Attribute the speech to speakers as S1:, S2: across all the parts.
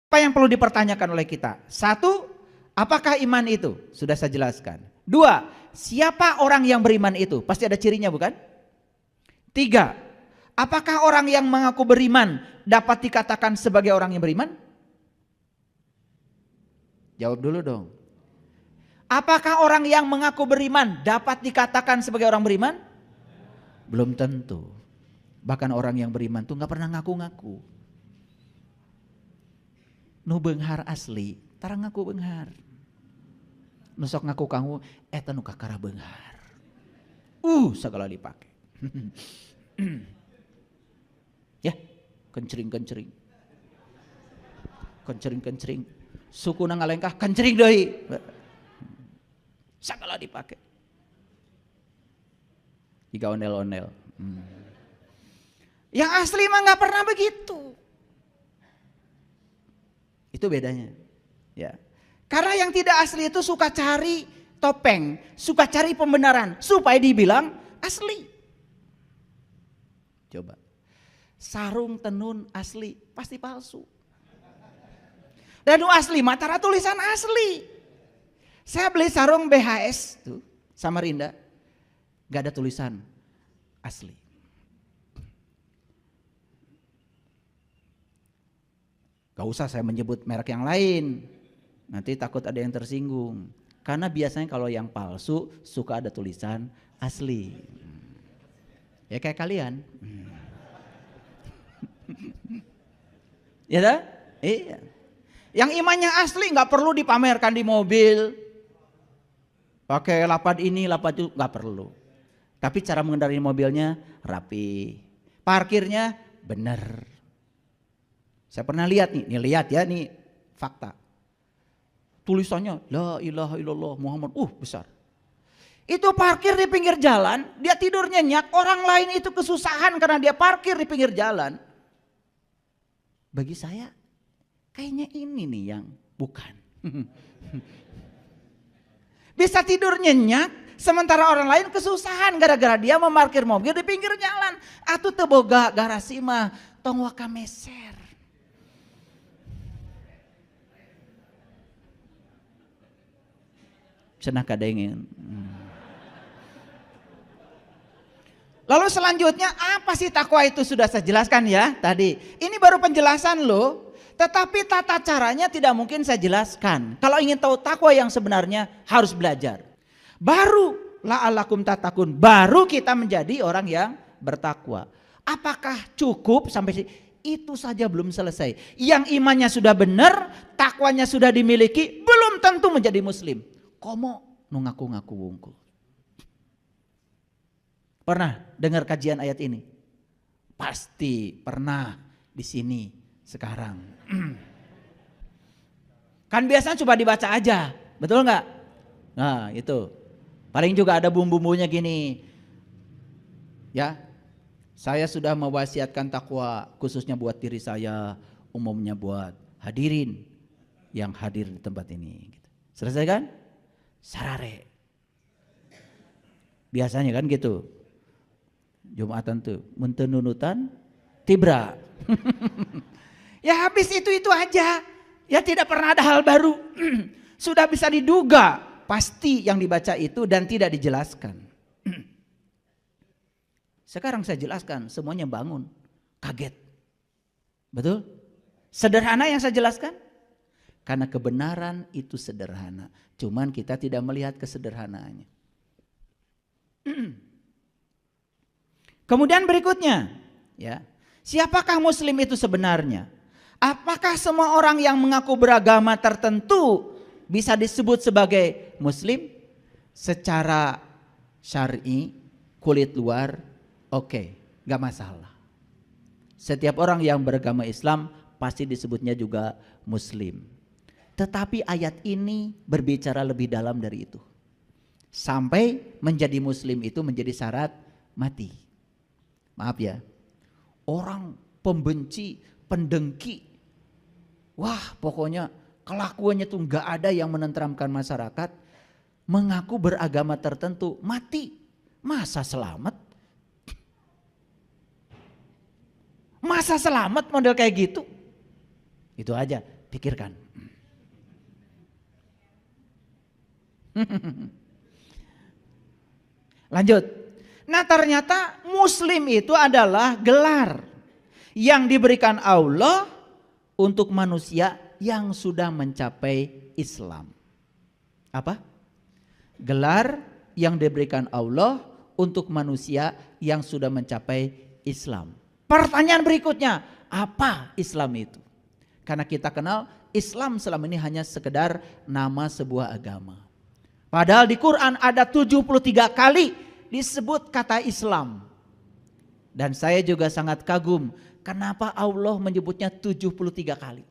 S1: Apa yang perlu dipertanyakan oleh kita? Satu, apakah iman itu? Sudah saya jelaskan. Dua, siapa orang yang beriman itu? Pasti ada cirinya bukan? Tiga, apakah orang yang mengaku beriman dapat dikatakan sebagai orang yang beriman? Jawab dulu dong. Apakah orang yang mengaku beriman dapat dikatakan sebagai orang beriman? Belum tentu. Bahkan orang yang beriman tuh gak pernah ngaku-ngaku. Nu beunghar asli, tara ngaku beunghar. Nu sok ngaku kamu, eta nu kakara beunghar. Segala dipake. Ya, kencering-kencering. Kencering-kencering. Sukuna ngalengkah kencering deui. Sagala dipake. Jika ondel-ondel. Yang asli mah nggak pernah begitu. Itu bedanya. Ya. Karena yang tidak asli itu suka cari topeng, suka cari pembenaran supaya dibilang asli. Coba. Sarung tenun asli pasti palsu. Dan asli mah tara tulisan asli. Saya beli sarung BHS tuh Samarinda, gak ada tulisan asli. Gak usah saya menyebut merek yang lain, nanti takut ada yang tersinggung. Karena biasanya kalau yang palsu suka ada tulisan asli. Ya kayak kalian. Ya dah? Iya. Yang imannya asli gak perlu dipamerkan di mobil. Pakai lapad ini, lapad itu gak perlu. Tapi cara mengendarai mobilnya rapi. Parkirnya benar. Saya pernah lihat nih lihat ya nih fakta. Tulisannya la ilaha illallah Muhammad besar. Itu parkir di pinggir jalan, dia tidur nyenyak, orang lain itu kesusahan karena dia parkir di pinggir jalan. Bagi saya kayaknya ini nih yang bukan. Bisa tidur nyenyak sementara orang lain kesusahan gara-gara dia memarkir mobil di pinggir jalan. Atuh teu boga garasi mah tong waka meser. Cenah kadengin. Lalu selanjutnya apa sih takwa itu sudah saya jelaskan ya tadi. Ini baru penjelasan loh. Tetapi tata caranya tidak mungkin saya jelaskan. Kalau ingin tahu takwa yang sebenarnya harus belajar. Baru la'allakum tattaqun. Baru kita menjadi orang yang bertakwa. Apakah cukup sampai itu saja belum selesai. Yang imannya sudah benar, takwanya sudah dimiliki, belum tentu menjadi muslim. Komo nu ngaku-ngaku wungkul. Pernah dengar kajian ayat ini? Pasti pernah di sini sekarang. Kan biasanya coba dibaca aja, betul nggak? Nah itu, paling juga ada bumbu-bumbunya gini. Ya, saya sudah mewasiatkan takwa khususnya buat diri saya, umumnya buat hadirin yang hadir di tempat ini. Selesai kan? Sarare. Biasanya kan gitu. Jumatan tuh mentenunutan tibra. Ya habis itu aja. Ya tidak pernah ada hal baru. Sudah bisa diduga pasti yang dibaca itu dan tidak dijelaskan. Sekarang saya jelaskan, semuanya bangun, kaget. Betul? Sederhana yang saya jelaskan? Karena kebenaran itu sederhana, cuman kita tidak melihat kesederhanaannya. Kemudian berikutnya, ya, siapakah muslim itu sebenarnya? Apakah semua orang yang mengaku beragama tertentu bisa disebut sebagai muslim? Secara syar'i, kulit luar, oke, gak masalah. Setiap orang yang beragama Islam pasti disebutnya juga muslim. Tetapi ayat ini berbicara lebih dalam dari itu. Sampai menjadi muslim itu menjadi syarat mati. Maaf ya, orang pembenci, pendengki, wah pokoknya kelakuannya tuh gak ada yang menenteramkan masyarakat, mengaku beragama tertentu, mati. Masa selamat? Masa selamat model kayak gitu? Itu aja, Pikirkan. Lanjut. Nah ternyata muslim itu adalah gelar yang diberikan Allah untuk manusia yang sudah mencapai Islam. Apa? Gelar yang diberikan Allah untuk manusia yang sudah mencapai Islam. Pertanyaan berikutnya, apa Islam itu? Karena kita kenal Islam selama ini hanya sekedar nama sebuah agama. Padahal di Quran ada 73 kali disebut kata Islam. Dan saya juga sangat kagum kenapa Allah menyebutnya 73 kali.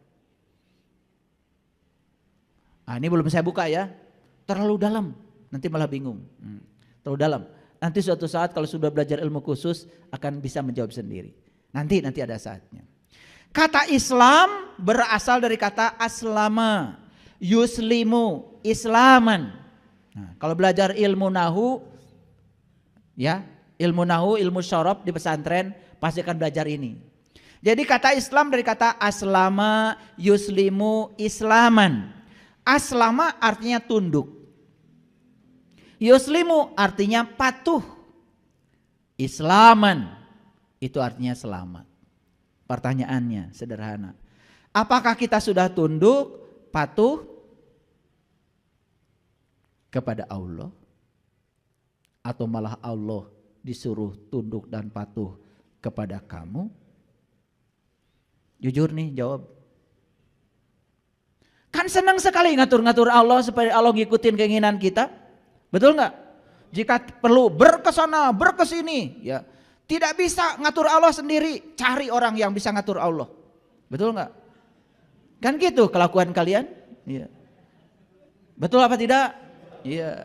S1: Nah, ini belum saya buka ya. Terlalu dalam, nanti malah bingung. Terlalu dalam. Nanti suatu saat kalau sudah belajar ilmu khusus akan bisa menjawab sendiri. Nanti ada saatnya. Kata Islam berasal dari kata aslama, yuslimu, islaman. Nah, kalau belajar ilmu nahu, ya, ilmu syaraf di pesantren pasti akan belajar ini. Jadi kata Islam dari kata aslama, yuslimu, islaman. Aslama artinya tunduk. Yuslimu artinya patuh. Islaman itu artinya selamat. Pertanyaannya sederhana. Apakah kita sudah tunduk, patuh kepada Allah? Atau malah Allah disuruh tunduk dan patuh kepada kamu? Jujur nih jawab. Kan senang sekali ngatur-ngatur Allah supaya Allah ngikutin keinginan kita. Betul nggak? Jika perlu berkesana, berkesini, ya tidak bisa ngatur Allah sendiri, cari orang yang bisa ngatur Allah. Betul nggak? Kan gitu kelakuan kalian? Iya. Betul apa tidak? Iya.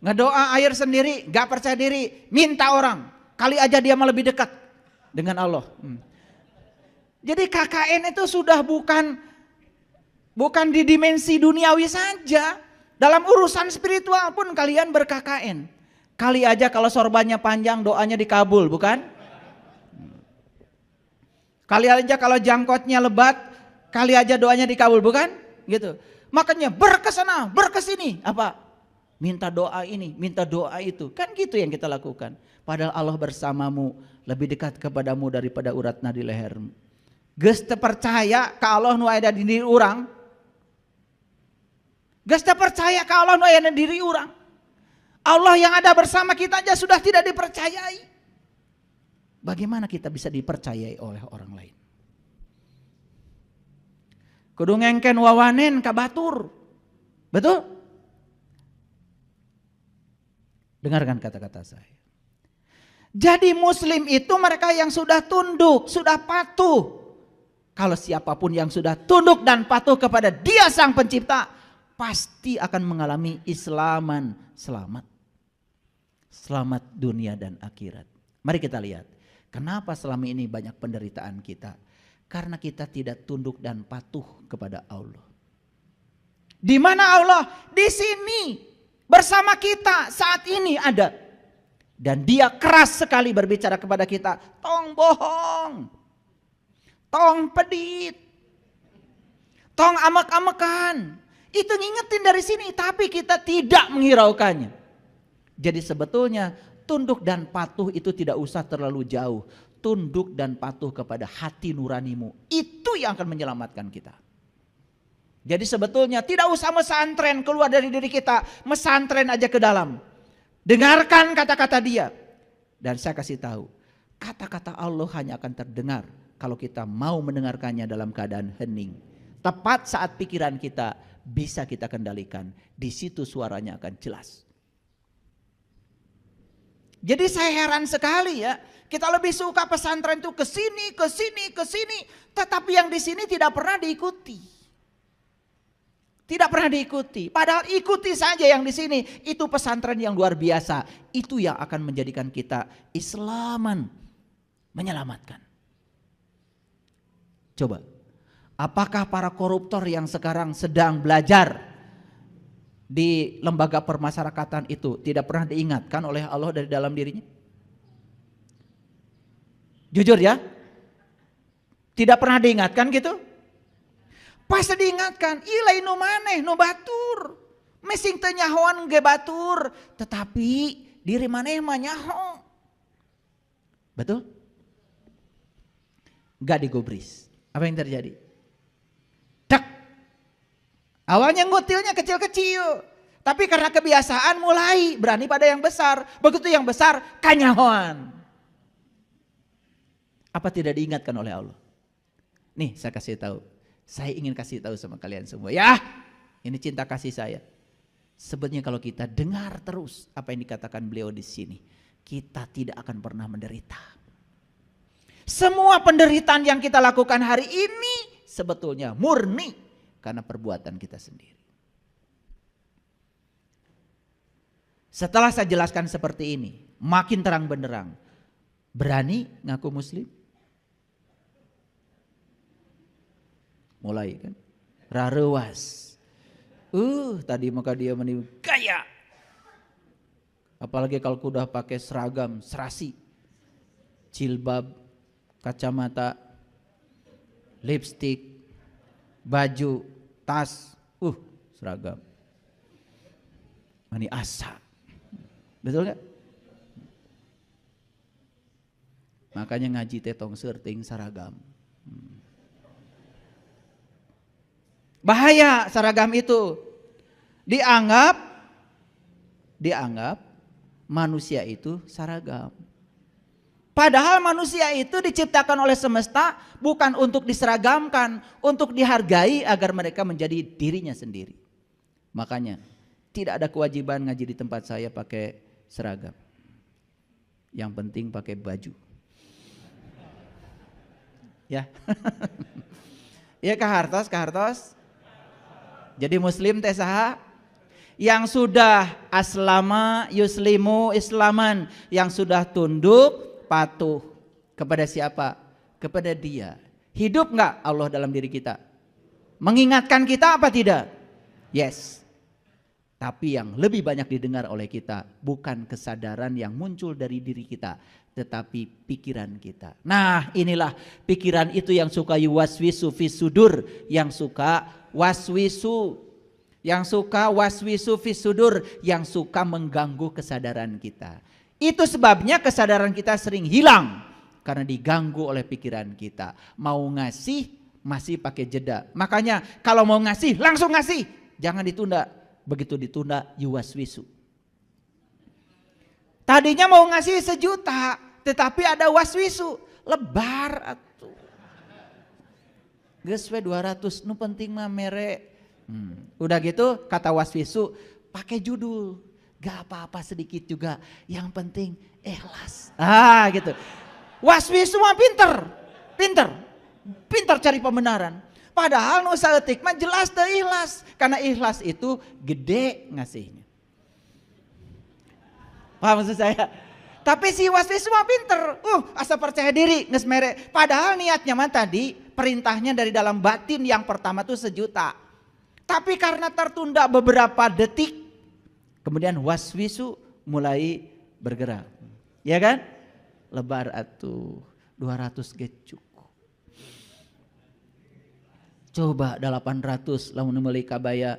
S1: Ngedoa air sendiri, nggak percaya diri, minta orang. Kali aja dia malah lebih dekat dengan Allah. Jadi KKN itu sudah bukan di dimensi duniawi saja. Dalam urusan spiritual pun kalian ber-KKN. Kali aja kalau sorbannya panjang doanya dikabul, bukan? Kali aja kalau jangkotnya lebat, kali aja doanya dikabul, bukan? Gitu. Makanya berkesana, berkesini, apa? Minta doa ini, minta doa itu. Kan gitu yang kita lakukan. Padahal Allah bersamamu, lebih dekat kepadamu daripada urat nadi lehermu. Geus teu percaya ka Allah nu aya di diri urang. Geus teu percaya ka Allah nu aya di diri urang. Allah yang ada bersama kita aja sudah tidak dipercayai. Bagaimana kita bisa dipercayai oleh orang lain? Kudu ngengken wawanen ka batur. Betul? Dengarkan kata-kata saya. Jadi muslim itu mereka yang sudah tunduk, sudah patuh. Kalau siapapun yang sudah tunduk dan patuh kepada Dia Sang Pencipta, pasti akan mengalami islaman, selamat. Selamat dunia dan akhirat. Mari kita lihat, kenapa selama ini banyak penderitaan kita? Karena kita tidak tunduk dan patuh kepada Allah. Di mana Allah? Di sini bersama kita saat ini ada. Dan Dia keras sekali berbicara kepada kita, tong bohong, tong pedit, tong amek-amekan. Itu ngingetin dari sini, tapi kita tidak menghiraukannya. Jadi sebetulnya tunduk dan patuh itu tidak usah terlalu jauh. Tunduk dan patuh kepada hati nuranimu, itu yang akan menyelamatkan kita. Jadi sebetulnya tidak usah mesantren keluar dari diri kita, mesantren aja ke dalam. Dengarkan kata-kata Dia. Dan saya kasih tahu, kata-kata Allah hanya akan terdengar kalau kita mau mendengarkannya dalam keadaan hening. Tepat saat pikiran kita bisa kita kendalikan, di situ suaranya akan jelas. Jadi saya heran sekali ya, kita lebih suka pesantren itu ke sini, tetapi yang di sini tidak pernah diikuti. Tidak pernah diikuti. Padahal ikuti saja yang di sini, itu pesantren yang luar biasa. Itu yang akan menjadikan kita islaman, menyelamatkan. Coba, apakah para koruptor yang sekarang sedang belajar di lembaga permasyarakatan itu tidak pernah diingatkan oleh Allah dari dalam dirinya? Jujur ya, tidak pernah diingatkan gitu. Pas diingatkan, ilai nu maneh nu batur. Mesing teu nyahoan ge batur, tetapi diri maneh mah nyaho. Betul? Gak digubris. Apa yang terjadi? Dak. Awalnya ngutilnya kecil-kecil, tapi karena kebiasaan mulai berani pada yang besar. Begitu yang besar kanyahoan. Apa tidak diingatkan oleh Allah? Nih saya kasih tahu. Saya ingin kasih tahu sama kalian semua. Ya, ini cinta kasih saya. Sebetulnya kalau kita dengar terus apa yang dikatakan beliau di sini, kita tidak akan pernah menderita. Semua penderitaan yang kita lakukan hari ini sebetulnya murni karena perbuatan kita sendiri. Setelah saya jelaskan seperti ini, makin terang benderang. Berani ngaku muslim? Mulai kan? Rarewas. Tadi maka dia menipu gaya. Apalagi kalau udah pakai seragam, serasi, jilbab, kacamata, lipstik, baju, tas, seragam. Ini asa. Betul gak? Makanya ngaji tetong serting seragam. Bahaya seragam itu. Dianggap manusia itu seragam. Padahal manusia itu diciptakan oleh semesta bukan untuk diseragamkan, untuk dihargai agar mereka menjadi dirinya sendiri. Makanya tidak ada kewajiban ngaji di tempat saya pakai seragam. Yang penting pakai baju. Ya. Ya kahartos. Jadi muslim teh saha? Yang sudah aslama yuslimu islaman, yang sudah tunduk patuh kepada siapa? Kepada Dia. Hidup enggak Allah dalam diri kita? Mengingatkan kita apa tidak? Yes. Tapi yang lebih banyak didengar oleh kita bukan kesadaran yang muncul dari diri kita, tetapi pikiran kita. Nah, inilah pikiran itu yang suka yuwaswisu fis sudur, yang suka waswisu fis sudur, yang suka mengganggu kesadaran kita. Itu sebabnya kesadaran kita sering hilang karena diganggu oleh pikiran kita. Mau ngasih masih pakai jeda. Makanya kalau mau ngasih langsung ngasih, jangan ditunda. Begitu ditunda yuwaswisu. Tadinya mau ngasih 1 juta, tetapi ada waswisu, lebar atuh. Geus we 200, nu penting mah mere. Udah gitu kata waswisu pakai judul. Gak apa-apa sedikit juga, yang penting ikhlas. Gitu. Waswisu mah pinter cari pembenaran. Padahal nu saeutik mah jelas teu ikhlas, karena ikhlas itu gede ngasihnya. Paham maksud saya? Tapi si waswisu mah pinter, asa percaya diri geus mere. Padahal niatnya mah tadi perintahnya dari dalam batin yang pertama tuh 1 juta. Tapi karena tertunda beberapa detik, kemudian waswisu mulai bergerak. Ya kan? Lebar atuh 200 ge cukup. Coba 800 lamun meuli kabaya.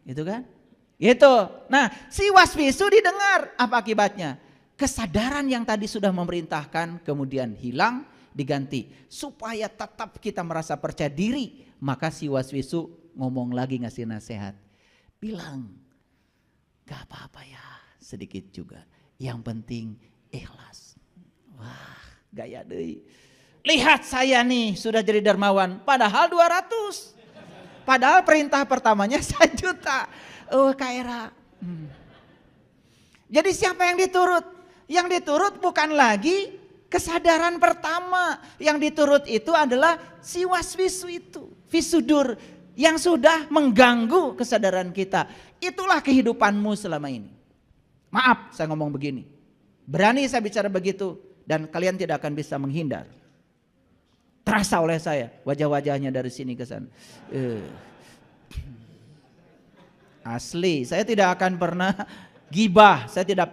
S1: Itu kan? Gitu. Nah, si waswisu didengar, apa akibatnya? Kesadaran yang tadi sudah memerintahkan kemudian hilang, diganti supaya tetap kita merasa percaya diri. Maka si waswisu ngomong lagi, ngasih nasihat. Bilang, gak apa-apa ya, sedikit juga. Yang penting ikhlas. Wah, gaya deui. Lihat saya nih sudah jadi dermawan, padahal 200. Padahal perintah pertamanya 1 juta. Kaira. Jadi siapa yang diturut? Yang diturut bukan lagi kesadaran pertama. Yang diturut itu adalah si waswisu itu, fisudur, yang sudah mengganggu kesadaran kita. Itulah kehidupanmu selama ini. Maaf saya ngomong begini. Berani saya bicara begitu dan kalian tidak akan bisa menghindar. Terasa oleh saya wajah-wajahnya dari sini ke sana. Asli, saya tidak akan pernah gibah, saya tidak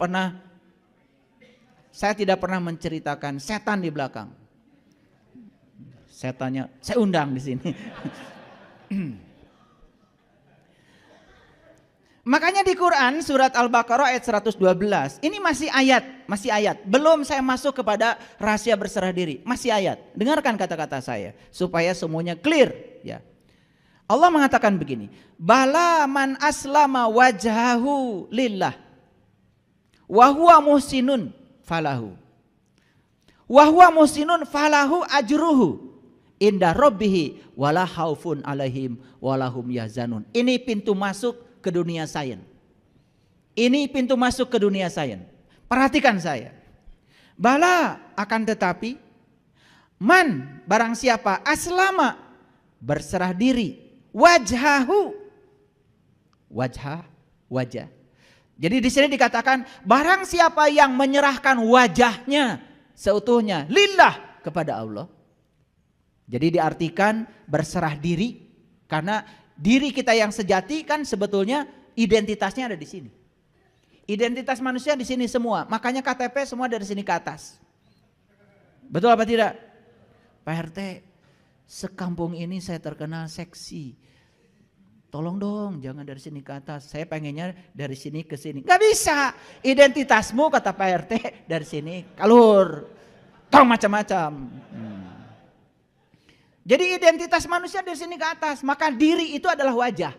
S1: pernah menceritakan setan di belakang. setannya saya undang di sini. Makanya di Quran surat Al-Baqarah ayat 112, ini masih ayat. Belum saya masuk kepada rahasia berserah diri, masih ayat. Dengarkan kata-kata saya supaya semuanya clear ya. Allah mengatakan begini, bala man aslama wajhahu lillah wa huwa muhsinun falahu. Wa huwa muhsinun falahu ajruhu inda rabbih wala khaufun alaihim walahum yahzanun. Ini pintu masuk ke dunia sains. Ini pintu masuk ke dunia sains. Perhatikan saya. Bala akan tetapi man barang siapa aslama berserah diri wajhahu wajah. Jadi di sini dikatakan barang siapa yang menyerahkan wajahnya seutuhnya lillah kepada Allah. Jadi diartikan berserah diri karena diri kita yang sejati kan sebetulnya identitasnya ada di sini. Identitas manusia di sini semua. Makanya KTP semua dari sini ke atas. Betul apa tidak? Pak RT, sekampung ini saya terkenal seksi. Tolong dong jangan dari sini ke atas. Saya pengennya dari sini ke sini. Gak bisa. Identitasmu kata Pak RT dari sini kalur. Tong macam-macam. Jadi identitas manusia dari sini ke atas. Maka diri itu adalah wajah.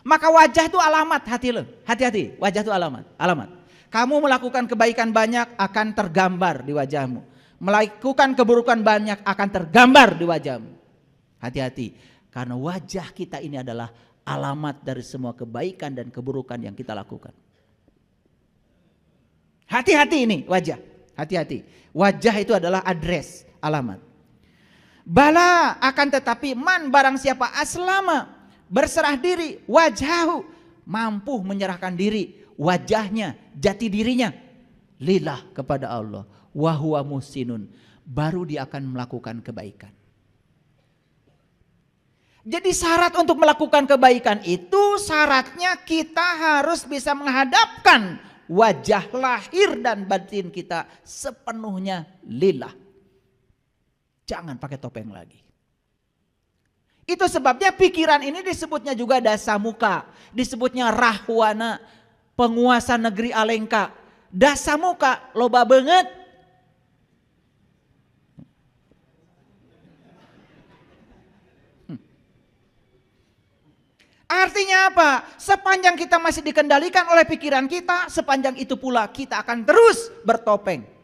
S1: Maka wajah itu alamat, hati-hati. Wajah itu alamat. Kamu melakukan kebaikan banyak akan tergambar di wajahmu. Melakukan keburukan banyak akan tergambar di wajahmu. Hati-hati. Karena wajah kita ini adalah alamat dari semua kebaikan dan keburukan yang kita lakukan. Hati-hati ini wajah. Hati-hati. Wajah itu adalah address, alamat. Bala akan tetapi man barang siapa aslama berserah diri wajhahu mampu menyerahkan diri wajahnya jati dirinya lillah kepada Allah wa huwa muhsinun baru dia akan melakukan kebaikan. Jadi syarat untuk melakukan kebaikan itu syaratnya kita harus bisa menghadapkan wajah lahir dan batin kita sepenuhnya lillah. Jangan pakai topeng lagi. Itu sebabnya pikiran ini disebutnya juga dasamuka. Disebutnya rahwana, penguasa negeri Alengka. Dasamuka, loba banget. Artinya apa? Sepanjang kita masih dikendalikan oleh pikiran kita, sepanjang itu pula kita akan terus bertopeng.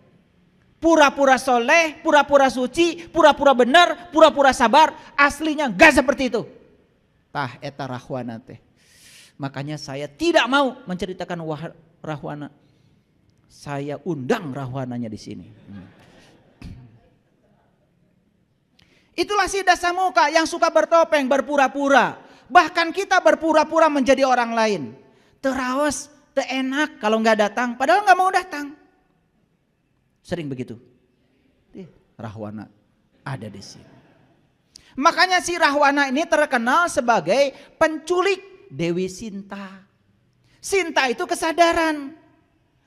S1: Pura-pura soleh, pura-pura suci, pura-pura benar, pura-pura sabar, aslinya gak seperti itu. Tah eta rahwana teh. Makanya saya tidak mau menceritakan rahwana. Saya undang rahwananya di sini. Itulah si dasamuka yang suka bertopeng, berpura-pura. Bahkan kita berpura-pura menjadi orang lain. Terawas, teenak kalau nggak datang, padahal nggak mau datang. Sering begitu. Rahwana ada di sini. Makanya si Rahwana ini terkenal sebagai penculik Dewi Sinta. Sinta itu kesadaran.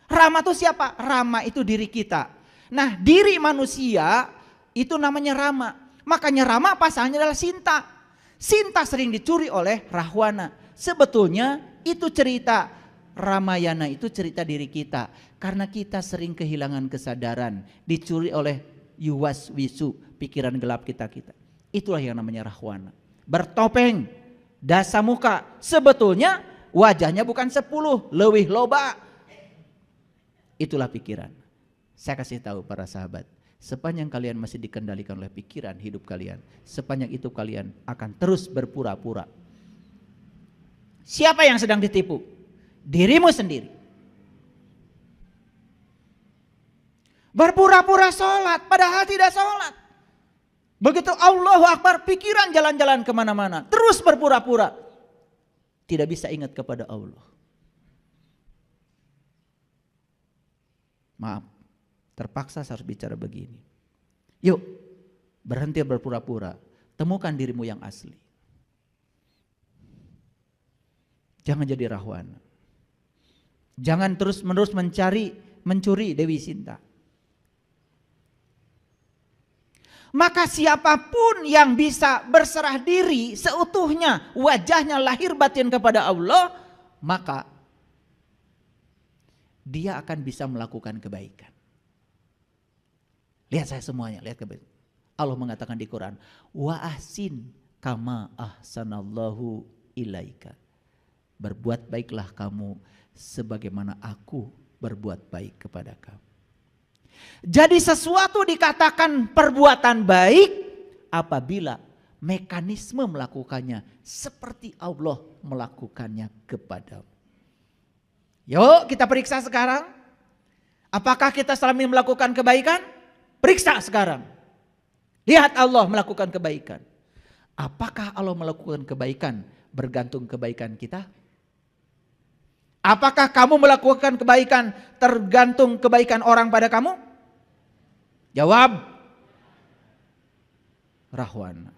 S1: Rama itu siapa? Rama itu diri kita. Nah, diri manusia itu namanya Rama. Makanya Rama pasalnya adalah Sinta. Sinta sering dicuri oleh Rahwana. Sebetulnya itu cerita Ramayana itu cerita diri kita. Karena kita sering kehilangan kesadaran. Dicuri oleh yuwas wisu, pikiran gelap kita. Itulah yang namanya Rahwana. Bertopeng, dasamuka. Sebetulnya wajahnya bukan 10, leuwih loba. Itulah pikiran. Saya kasih tahu para sahabat. Sepanjang kalian masih dikendalikan oleh pikiran hidup kalian. Sepanjang itu kalian akan terus berpura-pura. Siapa yang sedang ditipu? Dirimu sendiri. Berpura-pura sholat padahal tidak sholat. Begitu Allahu Akbar pikiran jalan-jalan kemana-mana. Terus berpura-pura. Tidak bisa ingat kepada Allah. Maaf, terpaksa saya harus bicara begini. Yuk, berhenti berpura-pura. Temukan dirimu yang asli. Jangan jadi rahwana. Jangan terus-menerus mencuri Dewi Sinta. Maka siapapun yang bisa berserah diri seutuhnya, wajahnya lahir batin kepada Allah, maka dia akan bisa melakukan kebaikan. Lihat saya semuanya, lihat kebaikan. Allah mengatakan di Quran, wa ahsin kama ahsanallahu ilaika. Berbuat baiklah kamu sebagaimana aku berbuat baik kepada kamu. Jadi sesuatu dikatakan perbuatan baik apabila mekanisme melakukannya seperti Allah melakukannya kepadamu. Yuk kita periksa sekarang. Apakah kita selama ini melakukan kebaikan? Periksa sekarang. Lihat Allah melakukan kebaikan. Apakah Allah melakukan kebaikan bergantung kebaikan kita? Apakah kamu melakukan kebaikan tergantung kebaikan orang pada kamu? Jawab. Rahwan.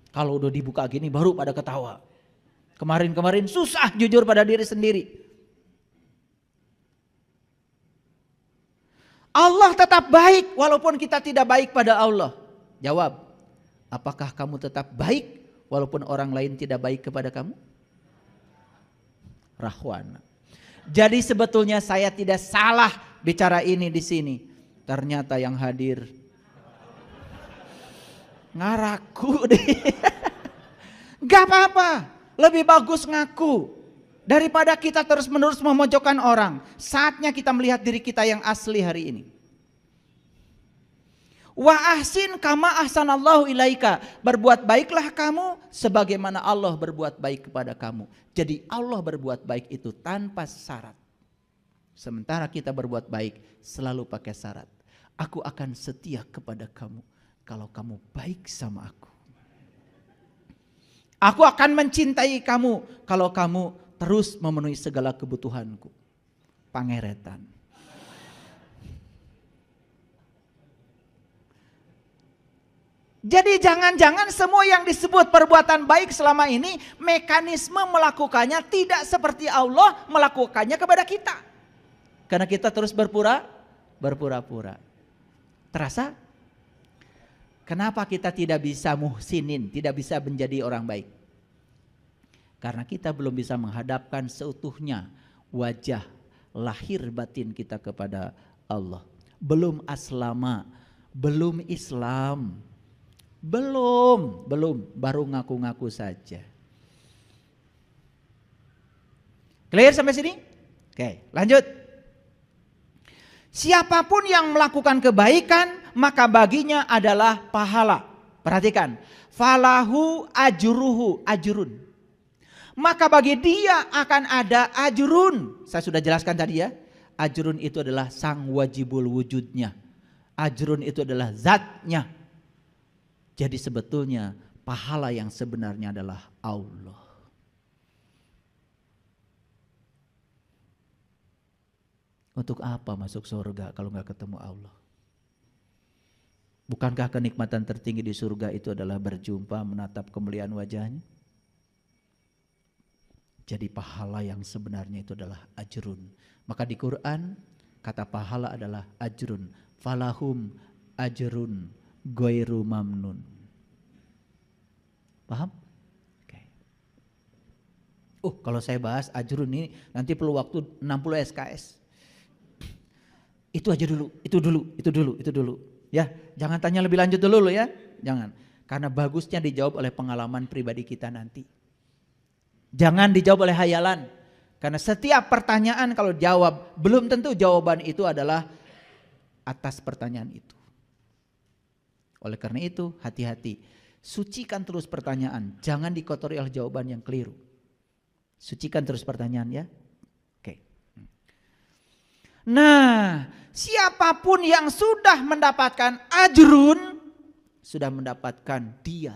S1: Kalau udah dibuka gini baru pada ketawa. Kemarin-kemarin susah jujur pada diri sendiri. Allah tetap baik walaupun kita tidak baik pada Allah. Jawab. Apakah kamu tetap baik walaupun orang lain tidak baik kepada kamu? Rahwan. Jadi sebetulnya saya tidak salah bicara ini di sini. Ternyata yang hadir ngaraku deh. Gak apa-apa. Lebih bagus ngaku daripada kita terus-menerus memojokkan orang. Saatnya kita melihat diri kita yang asli hari ini. Wa ahsin kama ahsanallahu ilaika. Berbuat baiklah kamu sebagaimana Allah berbuat baik kepada kamu. Jadi Allah berbuat baik itu tanpa syarat. Sementara kita berbuat baik selalu pakai syarat. Aku akan setia kepada kamu kalau kamu baik sama aku. Aku akan mencintai kamu kalau kamu terus memenuhi segala kebutuhanku. Pangeretan. Jadi jangan-jangan semua yang disebut perbuatan baik selama ini mekanisme melakukannya tidak seperti Allah melakukannya kepada kita. Karena kita terus berpura-pura. Terasa? Kenapa kita tidak bisa muhsinin, tidak bisa menjadi orang baik? Karena kita belum bisa menghadapkan seutuhnya wajah lahir batin kita kepada Allah. Belum aslama, belum Islam. Belum, baru ngaku-ngaku saja. Clear sampai sini? Oke, lanjut. Siapapun yang melakukan kebaikan, maka baginya adalah pahala. Perhatikan, falahu ajruhu, ajrun. Maka bagi dia akan ada ajrun. Saya sudah jelaskan tadi ya. Ajrun itu adalah sang wajibul wujudnya. Ajrun itu adalah zatnya. Jadi sebetulnya pahala yang sebenarnya adalah Allah. Untuk apa masuk surga kalau nggak ketemu Allah? Bukankah kenikmatan tertinggi di surga itu adalah berjumpa menatap kemuliaan wajahnya? Jadi pahala yang sebenarnya itu adalah ajrun. Maka di Quran kata pahala adalah ajrun. Falahum ajrun ghairu mamnun. Paham? Oke. Kalau saya bahas ajrun ini nanti perlu waktu 60 SKS. Itu aja dulu, itu dulu. Ya, jangan tanya lebih lanjut dulu ya. Jangan. Karena bagusnya dijawab oleh pengalaman pribadi kita nanti. Jangan dijawab oleh hayalan. Karena setiap pertanyaan kalau jawab, belum tentu jawaban itu adalah atas pertanyaan itu. Oleh karena itu hati-hati, sucikan terus pertanyaan, jangan dikotori oleh jawaban yang keliru. Sucikan terus pertanyaan ya. Oke. Nah, siapapun yang sudah mendapatkan ajrun, sudah mendapatkan dia.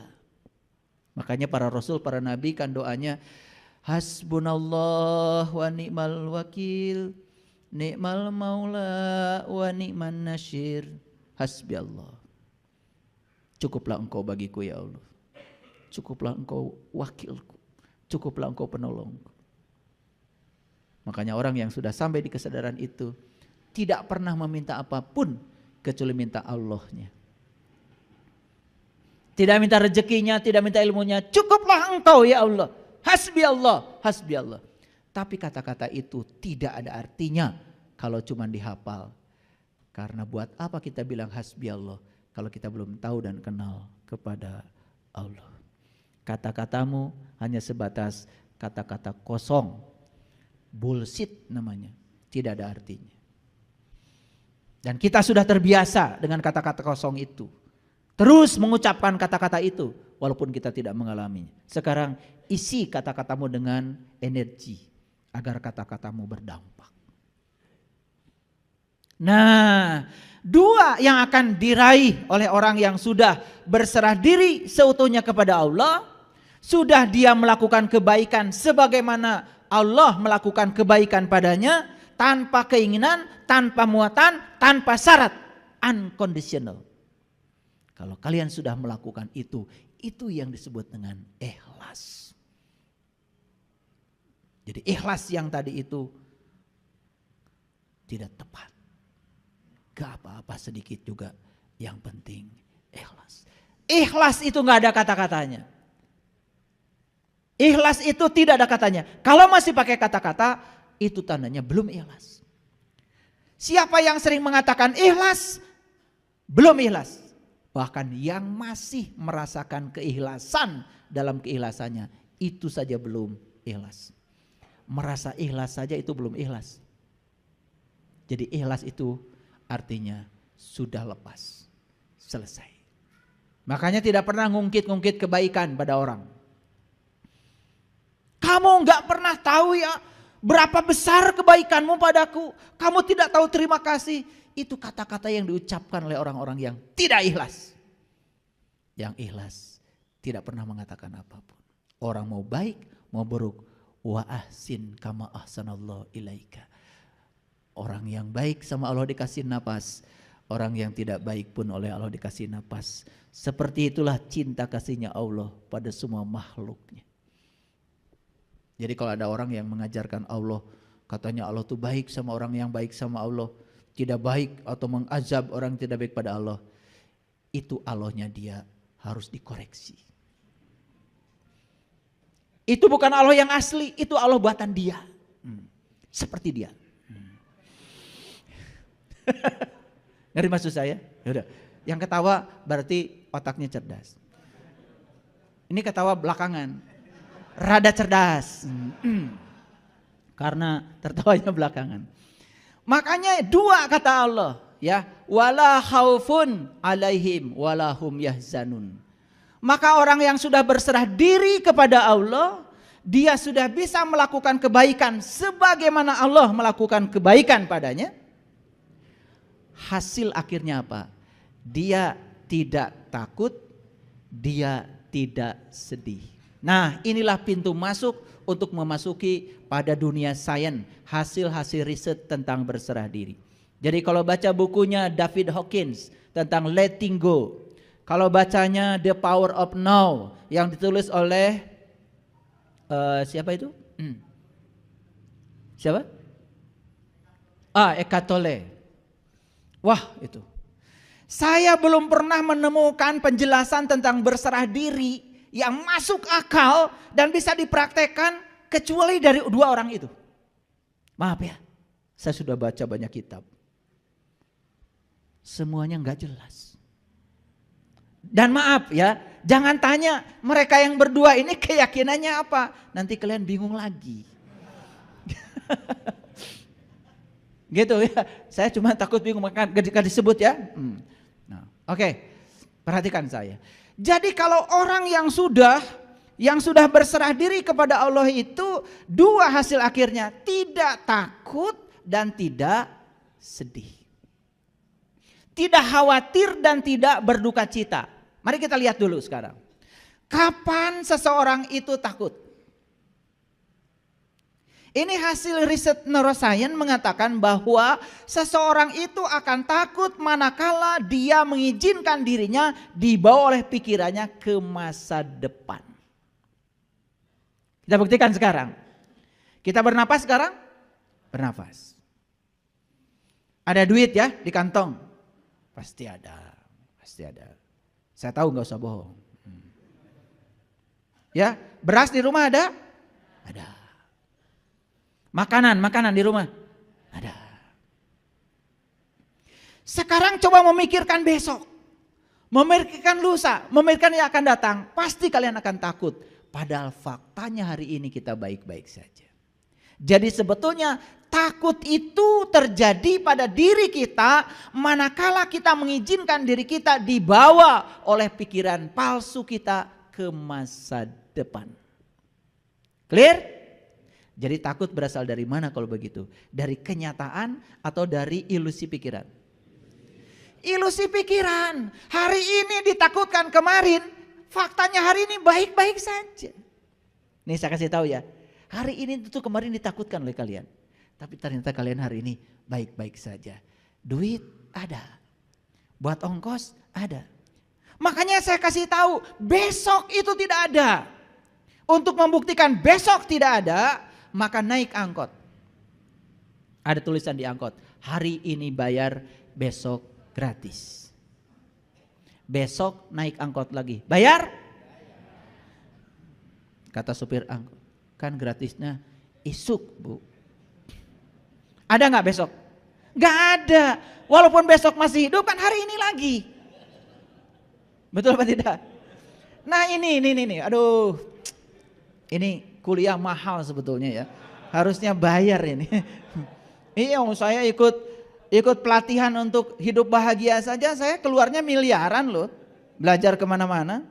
S1: Makanya para rasul, para nabi kan doanya hasbunallah wa ni'mal wakil, ni'mal maula wa ni'man nasyir, hasbi Allah. Cukuplah engkau bagiku ya Allah. Cukuplah engkau wakilku. Cukuplah engkau penolongku. Makanya orang yang sudah sampai di kesadaran itu tidak pernah meminta apapun kecuali minta Allahnya. Tidak minta rezekinya, tidak minta ilmunya. Cukuplah engkau ya Allah. Hasbi Allah, hasbi Allah. Tapi kata-kata itu tidak ada artinya kalau cuma dihafal. Karena buat apa kita bilang hasbi Allah kalau kita belum tahu dan kenal kepada Allah. Kata-katamu hanya sebatas kata-kata kosong. Bullshit namanya. Tidak ada artinya. Dan kita sudah terbiasa dengan kata-kata kosong itu. Terus mengucapkan kata-kata itu walaupun kita tidak mengalaminya. Sekarang isi kata-katamu dengan energi agar kata-katamu berdampak. Nah, dua yang akan diraih oleh orang yang sudah berserah diri seutuhnya kepada Allah, sudah dia melakukan kebaikan sebagaimana Allah melakukan kebaikan padanya, tanpa keinginan, tanpa muatan, tanpa syarat, unconditional. Kalau kalian sudah melakukan itu yang disebut dengan ikhlas. Jadi ikhlas yang tadi itu tidak tepat. Gak apa-apa sedikit juga, yang penting ikhlas. Ikhlas itu gak ada kata-katanya. Ikhlas itu tidak ada katanya. Kalau masih pakai kata-kata, itu tandanya belum ikhlas. Siapa yang sering mengatakan ikhlas, belum ikhlas. Bahkan yang masih merasakan keikhlasan dalam keikhlasannya, itu saja belum ikhlas. Merasa ikhlas saja itu belum ikhlas. Jadi ikhlas itu artinya sudah lepas, selesai. Makanya tidak pernah ngungkit-ngungkit kebaikan pada orang. Kamu gak pernah tahu ya berapa besar kebaikanmu padaku. Kamu tidak tahu terima kasih. Itu kata-kata yang diucapkan oleh orang-orang yang tidak ikhlas. Yang ikhlas tidak pernah mengatakan apapun. Orang mau baik, mau buruk. Wa ahsin kama ahsanallahu ilaika. Orang yang baik sama Allah dikasih napas. Orang yang tidak baik pun oleh Allah dikasih napas. Seperti itulah cinta kasihnya Allah pada semua makhluknya. Jadi kalau ada orang yang mengajarkan Allah, katanya Allah tuh baik sama orang yang baik sama Allah, tidak baik atau mengazab orang yang tidak baik pada Allah, itu Allahnya dia harus dikoreksi. Itu bukan Allah yang asli, itu Allah buatan dia. Seperti dia. Ngerti maksud saya? Yaudah. Yang ketawa berarti otaknya cerdas. Ini ketawa belakangan. Rada cerdas. Karena tertawanya belakangan. Makanya dua kata Allah, ya, wala khaufun alaihim wala hum yahzanun. Maka orang yang sudah berserah diri kepada Allah, dia sudah bisa melakukan kebaikan sebagaimana Allah melakukan kebaikan padanya. Hasil akhirnya apa? Dia tidak takut, dia tidak sedih. Nah, inilah pintu masuk untuk memasuki pada dunia sains, hasil-hasil riset tentang berserah diri. Jadi kalau baca bukunya David Hawkins tentang letting go, kalau bacanya The Power of Now yang ditulis oleh siapa itu? Siapa? Eckhart Tolle. Wah, itu. Saya belum pernah menemukan penjelasan tentang berserah diri yang masuk akal dan bisa dipraktekkan kecuali dari dua orang itu. Maaf ya, saya sudah baca banyak kitab. Semuanya enggak jelas. Dan maaf ya, jangan tanya mereka yang berdua ini keyakinannya apa. Nanti kalian bingung lagi. Gitu ya, saya cuma takut bingung ketika disebut ya. Nah, oke, perhatikan saya. Jadi kalau orang yang sudah berserah diri kepada Allah itu dua hasil akhirnya, tidak takut dan tidak sedih. Tidak khawatir dan tidak berduka cita. Mari kita lihat dulu sekarang. Kapan seseorang itu takut? Ini hasil riset neuroscience mengatakan bahwa seseorang itu akan takut manakala dia mengizinkan dirinya dibawa oleh pikirannya ke masa depan. Kita buktikan sekarang. Kita bernapas sekarang? Bernapas. Ada duit ya di kantong. Pasti ada, pasti ada. Saya tahu nggak usah bohong. Ya, beras di rumah ada? Ada. Makanan di rumah? Ada. Sekarang coba memikirkan besok. Memikirkan lusa, memikirkan yang akan datang. Pasti kalian akan takut. Padahal faktanya hari ini kita baik-baik saja. Jadi sebetulnya takut itu terjadi pada diri kita manakala kita mengizinkan diri kita dibawa oleh pikiran palsu kita ke masa depan. Clear? Jadi takut berasal dari mana kalau begitu? Dari kenyataan atau dari ilusi pikiran? Ilusi pikiran. Hari ini ditakutkan, kemarin faktanya hari ini baik-baik saja. Nih saya kasih tahu ya. Hari ini itu kemarin ditakutkan oleh kalian. Tapi ternyata kalian hari ini baik-baik saja. Duit ada. Buat ongkos ada. Makanya saya kasih tahu besok itu tidak ada. Untuk membuktikan besok tidak ada, maka naik angkot. Ada tulisan di angkot. Hari ini bayar, besok gratis. Besok naik angkot lagi. Bayar? Kata supir angkot. Kan gratisnya isuk, Bu. Ada nggak besok? Nggak ada. Walaupun besok masih hidup kan hari ini lagi. Betul apa tidak? Nah ini. Aduh. Ini kuliah mahal sebetulnya ya. Harusnya bayar ini. Iya, saya ikut pelatihan untuk hidup bahagia saja. Saya keluarnya miliaran loh. Belajar kemana-mana.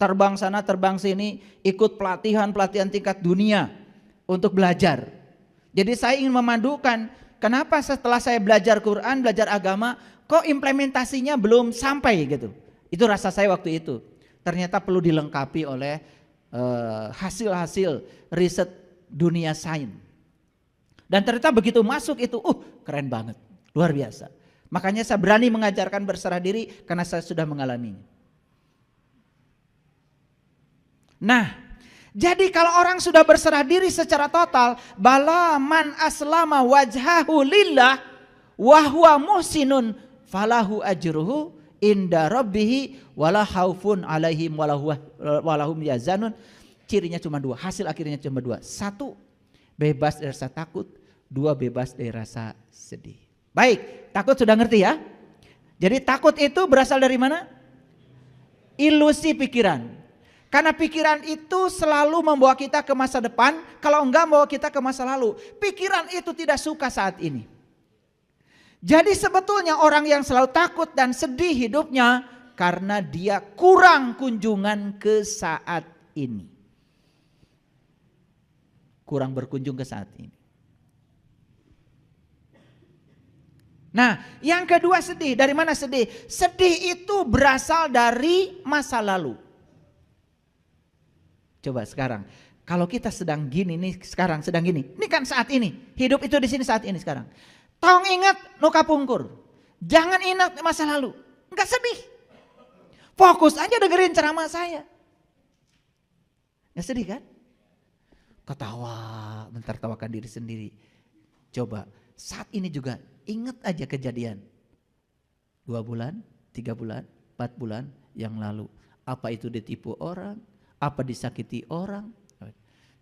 S1: Terbang sana, terbang sini, ikut pelatihan tingkat dunia untuk belajar. Jadi saya ingin memadukan, kenapa setelah saya belajar Quran, belajar agama, kok implementasinya belum sampai gitu. Itu rasa saya waktu itu. Ternyata perlu dilengkapi oleh hasil-hasil riset dunia sains. Dan ternyata begitu masuk itu, keren banget, luar biasa. Makanya saya berani mengajarkan berserah diri karena saya sudah mengalaminya. Nah, jadi kalau orang sudah berserah diri secara total, bala man aslama wajhahu lillah wa huwa muhsinun falahu ajruhu inda rabbih wala khaufun alaihim walahum yazanun. Cirinya cuma dua, hasil akhirnya cuma dua. Satu, bebas dari rasa takut. Dua, bebas dari rasa sedih. Baik, takut sudah ngerti ya? Jadi takut itu berasal dari mana? Ilusi pikiran. Karena pikiran itu selalu membawa kita ke masa depan, kalau enggak membawa kita ke masa lalu. Pikiran itu tidak suka saat ini. Jadi sebetulnya orang yang selalu takut dan sedih hidupnya karena dia kurang kunjungan ke saat ini. Kurang berkunjung ke saat ini. Nah, yang kedua sedih. Dari mana sedih? Sedih itu berasal dari masa lalu. Coba sekarang, kalau kita sedang gini nih, sekarang sedang gini, ini kan saat ini, hidup itu di sini saat ini sekarang. Tong ingat nuka pungkur, jangan ingat masa lalu, enggak sedih. Fokus aja dengerin ceramah saya. Enggak sedih kan? Ketawa, mentertawakan diri sendiri. Coba saat ini juga ingat aja kejadian 2 bulan, 3 bulan, 4 bulan yang lalu. Apa itu ditipu orang? Apa disakiti orang?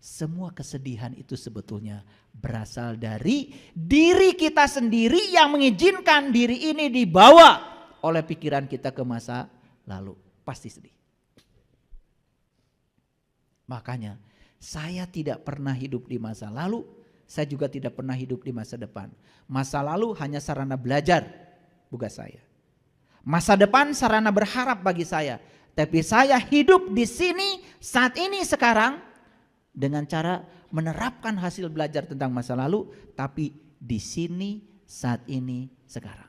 S1: Semua kesedihan itu sebetulnya berasal dari diri kita sendiri yang mengizinkan diri ini dibawa oleh pikiran kita ke masa lalu. Pasti sedih. Makanya saya tidak pernah hidup di masa lalu, saya juga tidak pernah hidup di masa depan. Masa lalu hanya sarana belajar, bukan saya. Masa depan sarana berharap bagi saya. Tapi saya hidup di sini saat ini sekarang dengan cara menerapkan hasil belajar tentang masa lalu, tapi di sini saat ini sekarang.